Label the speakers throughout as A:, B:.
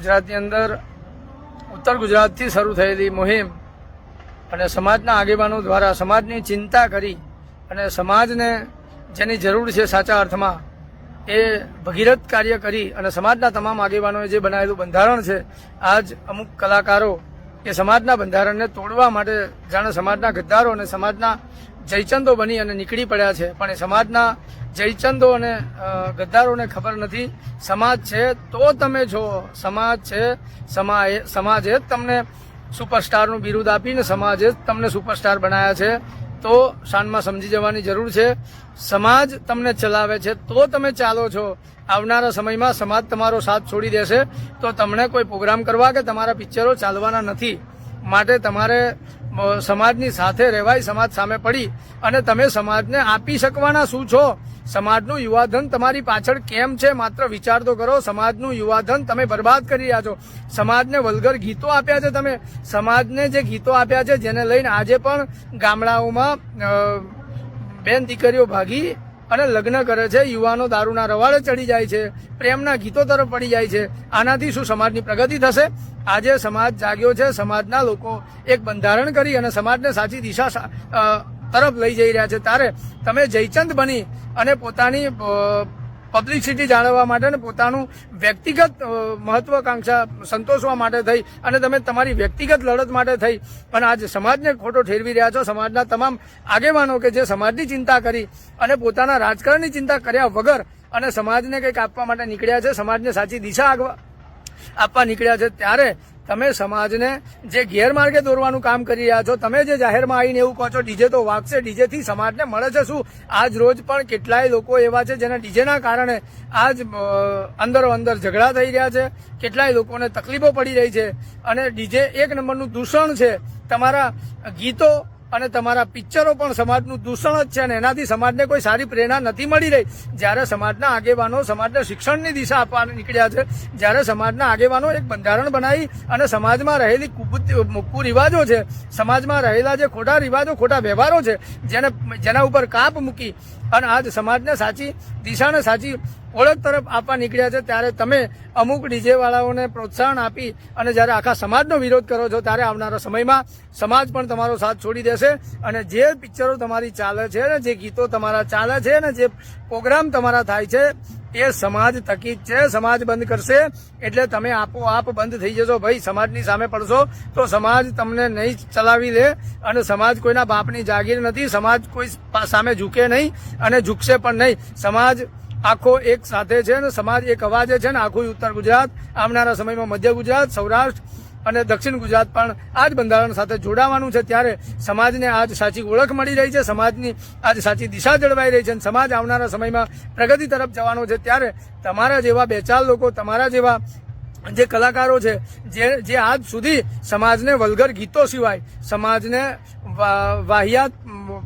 A: ગુજરાતની અંદર ઉત્તર ગુજરાતથી શરૂ થયેલી મુહિમ અને સમાજના આગેવાનો દ્વારા સમાજની ચિંતા કરી અને સમાજને જેની જરૂર છે સાચા અર્થમાં એ ભગીરથ કાર્ય કરી અને સમાજના તમામ આગેવાનોએ જે બનાવેલું બંધારણ છે, આજ અમુક કલાકારો એ સમાજના બંધારણને તોડવા માટે જાણે સમાજના ગદ્દારો અને સમાજના જયચંદો બની અને નીકળી પડ્યા છે. પણ એ સમાજના જયચંદો અને ગદ્દારોને ખબર નથી, સમાજ છે તો તમે છો, સમાજ છે, સમાજે જ તમને સુપરસ્ટારનું બિરુદ આપીને સમાજે જ તમને સુપરસ્ટાર બનાવ્યા છે. તો શાનમાં સમજી જવાની જરૂર છે. સમાજ તમને ચલાવે છે તો તમે ચાલો છો. આવનારા સમયમાં સમાજ તમારો સાથ છોડી દેશે તો તમને કોઈ પ્રોગ્રામ કરવા કે તમારા પિક્ચરો ચાલવાના નથી. માટે તમારે સમાજની સાથે રહેવાય, સમાજ સામે પડી અને તમે સમાજને આપી શકવાના શું છો? સમાજનું યુવાધન તમારી પાછળ કેમ છે? માત્ર વિચાર તો કરો. સમાજનું યુવાધન તમે બરબાદ કરી રહ્યા છો. સમાજને વલ્ગર ગીતો આપ્યા છે તમે. સમાજને જે ગીતો આપ્યા છે જેને લઈને આજે પણ ગામડાઓમાં બેન દીકરીઓ ભાગી અને લગ્ન કરે છે, યુવાનો દારૂના રવાડે ચડી જાય છે, પ્રેમના ગીતો તરફ પડી જાય છે. આનાથી શું સમાજની પ્રગતિ થશે? આજે સમાજ જાગ્યો છે. સમાજના લોકો એક બંધારણ કરી અને સમાજને સાચી દિશા તરફ લઈ જઈ રહ્યા છે. ત્યારે તમે જયચંદ બની અને પોતાની પબ્લિસિટી જાળવવા માટે અને પોતાનું વ્યક્તિગત મહત્વાકાંક્ષા સંતોષવા માટે થઈ અને તમે તમારી વ્યક્તિગત લડત માટે થઈ અને આજ સમાજને ખોટો ઠેરવી રહ્યા છો. સમાજના તમામ આગેવાનો કે જે સમાજની ચિંતા કરી અને પોતાના રાજકારણની ચિંતા કર્યા વગર અને સમાજને કંઈક આપવા માટે નીકળ્યા છે, સમાજને સાચી દિશા આપવા નીકળ્યા છે, ત્યારે તમે સમાજને જે ગેરમાર્ગે દોરવાનું કામ કરી રહ્યા છો, તમે જે જાહેરમાં આવીને એવું કહો છો ડીજે તો વાગશે, ડીજેથી સમાજને મળે છે શું? આજ રોજ પણ કેટલાય લોકો એવા છે જેના ડીજેના કારણે આજ અંદરો અંદર ઝઘડા થઈ રહ્યા છે, કેટલાય લોકોને તકલીફો પડી રહી છે અને ડીજે એક નંબરનું દૂષણ છે. તમારા ગીતો અને તમારા પિક્ચરો પણ સમાજનું દૂષણ જ છે અને એનાથી સમાજને કોઈ સારી પ્રેરણા નથી મળી રહી. જ્યારે સમાજના આગેવાનો સમાજને શિક્ષણની દિશા આપવા નીકળ્યા છે, જ્યારે સમાજના આગેવાનો એક બંધારણ બનાવી અને સમાજમાં રહેલી કુરિવાજો છે, સમાજમાં રહેલા જે ખોટા રિવાજો, ખોટા વ્યવહારો છે, જેના ઉપર કાપ મૂકી અને આજ સમાજને સાચી દિશાને સાચી ઓળખ તરફ આપવા નીકળ્યા છે, ત્યારે તમે અમુક ડીજેવાળાઓને પ્રોત્સાહન આપી અને જ્યારે આખા સમાજનો વિરોધ કરો છો, ત્યારે આવનારા સમયમાં સમાજ પણ તમારો સાથ છોડી દેશે અને જે પિક્ચરો તમારી ચાલે છે ને જે ગીતો તમારા ચાલે છે ને જે પ્રોગ્રામ તમારા થાય છે એ સમાજ થકી જ છે. સમાજ બંધ કરશે એટલે તમે આપોઆપ બંધ થઈ જશો. ભાઈ, સમાજની સામે પડશો તો સમાજ તમને નહીં ચલાવી લે અને સમાજ કોઈના બાપની જાગીર નથી. સમાજ કોઈ સામે ઝૂકે નહીં અને ઝૂકશે પણ નહીં. સમાજ આખો એક સાથે છે ને સમાજ એક અવાજે છે ને આખું ઉત્તર ગુજરાત, આવનારા સમયમાં મધ્ય ગુજરાત, સૌરાષ્ટ્ર અને દક્ષિણ ગુજરાત પણ આ જ બંધારણ સાથે જોડાવાનું છે. ત્યારે સમાજને આજ સાચી ઓળખ મળી રહી છે, સમાજની આજ સાચી દિશા જળવાઈ રહી છે અને સમાજ આવનારા સમયમાં પ્રગતિ તરફ જવાનો છે. ત્યારે તમારા જેવા બે ચાર લોકો, તમારા જેવા જે કલાકારો છે જે આજ સુધી સમાજને વલ્ગર ગીતો સિવાય, સમાજને વાહિયાત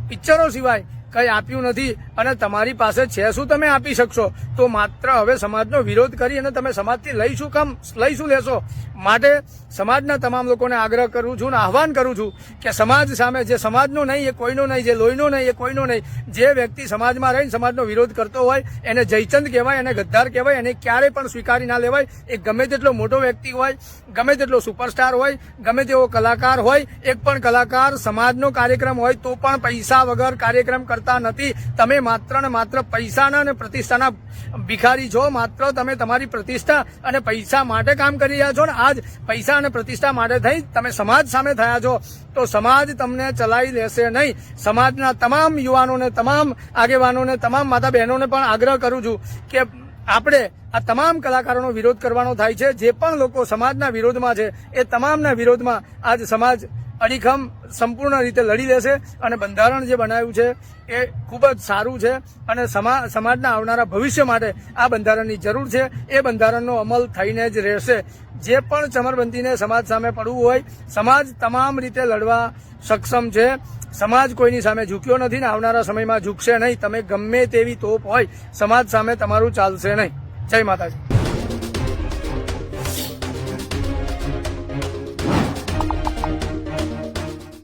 A: પિક્ચરો સિવાય કંઈ આપ્યું નથી અને તમારી પાસે છે શું તમે આપી શકશો? તો માત્ર હવે સમાજનો વિરોધ કરી અને તમે સમાજથી લઈ શું લેશો? માટે સમાજના તમામ લોકોને આગ્રહ કરું છું અને આહવાન કરું છું કે સમાજ સામે, જે સમાજનો નહીં એ કોઈનો નહીં, જે લોહીનો નહીં એ કોઈનો નહીં, જે વ્યક્તિ સમાજમાં રહીને સમાજનો વિરોધ કરતો હોય એને જયચંદ કહેવાય, એને ગદ્દાર કહેવાય, એને ક્યારેય પણ સ્વીકારી ના લેવાય. એ ગમે તેટલો મોટો વ્યક્તિ હોય, ગમે તેટલો સુપરસ્ટાર હોય, ગમે તેવો કલાકાર હોય, એક પણ કલાકાર સમાજનો કાર્યક્રમ હોય તો પણ પૈસા વગર કાર્યક્રમ કરતા નથી. તમે માત્ર ને માત્ર પૈસાના અને પ્રતિષ્ઠાના ભિખારી છો. માત્ર તમે તમારી પ્રતિષ્ઠા અને પૈસા માટે કામ કરી રહ્યા છો ને આજ પૈસા અને પ્રતિષ્ઠા માટે થઈ તમે સમાજ સામે થયા છો તો સમાજ તમને ચલાવી લેશે નહીં. સમાજના તમામ યુવાનોને, તમામ આગેવાનોને, તમામ માતા બહેનોને પણ આગ્રહ કરું છું કે આપણે આ તમામ કલાકારોનો વિરોધ કરવાનો થાય છે. જે પણ લોકો સમાજના વિરોધમાં છે એ તમામના વિરોધમાં આજ સમાજ અડીખમ સંપૂર્ણ રીતે લડી લેશે અને બંધારણ જે બનાવ્યું છે એ ખૂબ જ સારું છે અને સમાજના આવનારા ભવિષ્ય માટે આ બંધારણની જરૂર છે. એ બંધારણનો અમલ થઈને જ રહેશે. જે પણ ચમરબંધીને સમાજ સામે પડવું હોય, સમાજ તમામ રીતે લડવા સક્ષમ છે. સમાજ કોઈની સામે ઝૂક્યો નથી ને આવનારા સમયમાં ઝૂકશે નહીં. તમે ગમે તેવી તોપ હોય, સમાજ સામે તમારું ચાલશે નહીં. જય માતાજી.